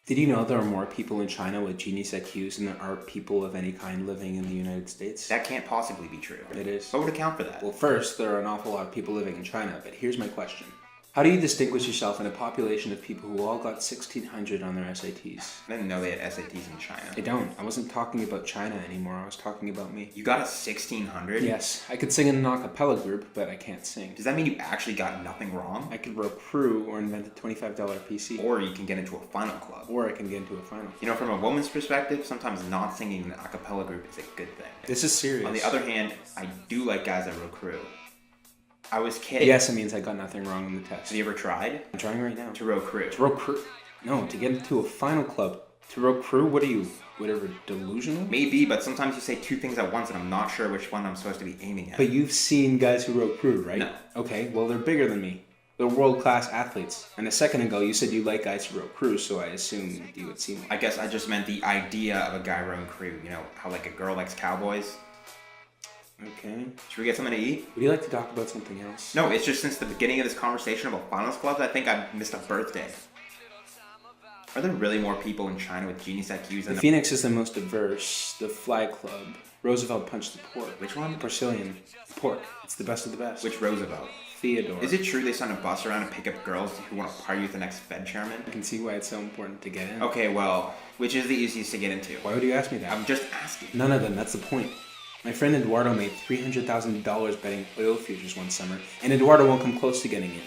Did you know there are more people in China with genius IQs than there are people of any kind living in the United States? That can't possibly be true. It is. What would account for that? Well, first, there are an awful lot of people living in China, but here's my question. How do you distinguish yourself in a population of people who all got 1,600 on their SATs? I didn't know they had SATs in China. I don't. I wasn't talking about China anymore. I was talking about me. You got a 1,600? Yes. I could sing in an a cappella group, but I can't sing. Does that mean you actually got nothing wrong? I could row crew or invent a $25 PC. Or you can get into a final club. Or I can get into a final. You know, from a woman's perspective, sometimes not singing in an a cappella group is a good thing. This is serious. On the other hand, I do like guys that row crew. I was kidding. Yes, it means I got nothing wrong in the test. Have you ever tried? I'm trying right now. To row crew. To row crew? No, to get into a final club. To row crew? What are you, whatever, delusional? Maybe, but sometimes you say two things at once and I'm not sure which one I'm supposed to be aiming at. But you've seen guys who row crew, right? No. Okay, well, they're bigger than me. They're world-class athletes. And a second ago, you said you like guys who row crew, so I assumed you would see one. I guess I just meant the idea of a guy rowing crew. You know, how like a girl likes cowboys? Okay. Should we get something to eat? Would you like to talk about something else? No, it's just since the beginning of this conversation about finals clubs, I think I missed a birthday. Are there really more people in China with genius IQs than The Phoenix is the most diverse. The Fly Club. Roosevelt punched the pork. Which one? Porcelain. Pork. It's the best of the best. Which Roosevelt? Theodore. Is it true they send a bus around to pick up girls who want to party with the next Fed chairman? I can see why it's so important to get in. Okay, well, which is the easiest to get into? Why would you ask me that? I'm just asking. None of them. That's the point. My friend Eduardo made $300,000 betting oil futures one summer, and Eduardo won't come close to getting in.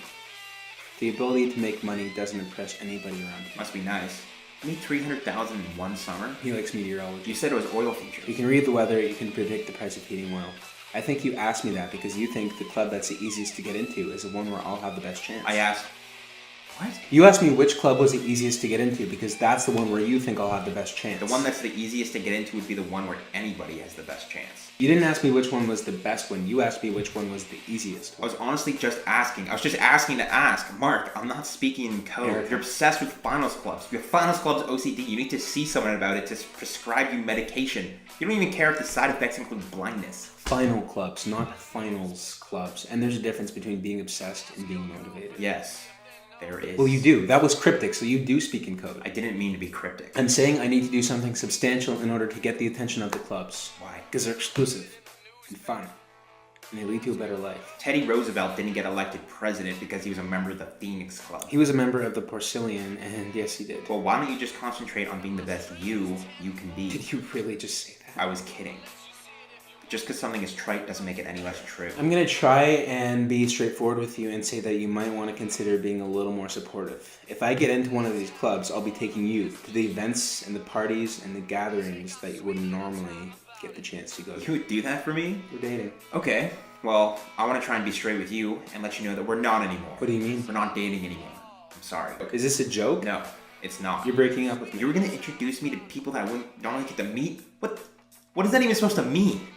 The ability to make money doesn't impress anybody around here. Must be nice. You made $300,000 in one summer? He likes meteorology. You said it was oil futures. You can read the weather, you can predict the price of heating oil. I think you asked me that because you think the club that's the easiest to get into is the one where I'll have the best chance. I asked, what? You asked me which club was the easiest to get into because that's the one where you think I'll have the best chance. The one that's the easiest to get into would be the one where anybody has the best chance. You didn't ask me which one was the best one. You asked me which one was the easiest I one. was honestly just asking. I was just asking to ask. Mark, I'm not speaking in code. Eric. You're obsessed with finals clubs. You have finals clubs OCD. You need to see someone about it to prescribe you medication. You don't even care if the side effects include blindness. Final clubs, not finals clubs. And there's a difference between being obsessed and being motivated. Yes, there is. Well, you do. That was cryptic, so you do speak in code. I didn't mean to be cryptic. I'm saying I need to do something substantial in order to get the attention of the clubs. Why? Because they're exclusive and fun. And they lead to a better life. Teddy Roosevelt didn't get elected president because he was a member of the Phoenix Club. He was a member of the Porcelain, and yes, he did. Well, why don't you just concentrate on being the best you can be? Did you really just say that? I was kidding. Just because something is trite doesn't make it any less true. I'm going to try and be straightforward with you and say that you might want to consider being a little more supportive. If I get into one of these clubs, I'll be taking you to the events and the parties and the gatherings that you wouldn't normally get the chance to go to. You would do that for me? We're dating. Okay. Well, I want to try and be straight with you and let you know that we're not anymore. What do you mean? We're not dating anymore. I'm sorry. Is this a joke? No, it's not. You're breaking up with me. You were going to introduce me to people that I wouldn't normally get to meet? What is that even supposed to mean?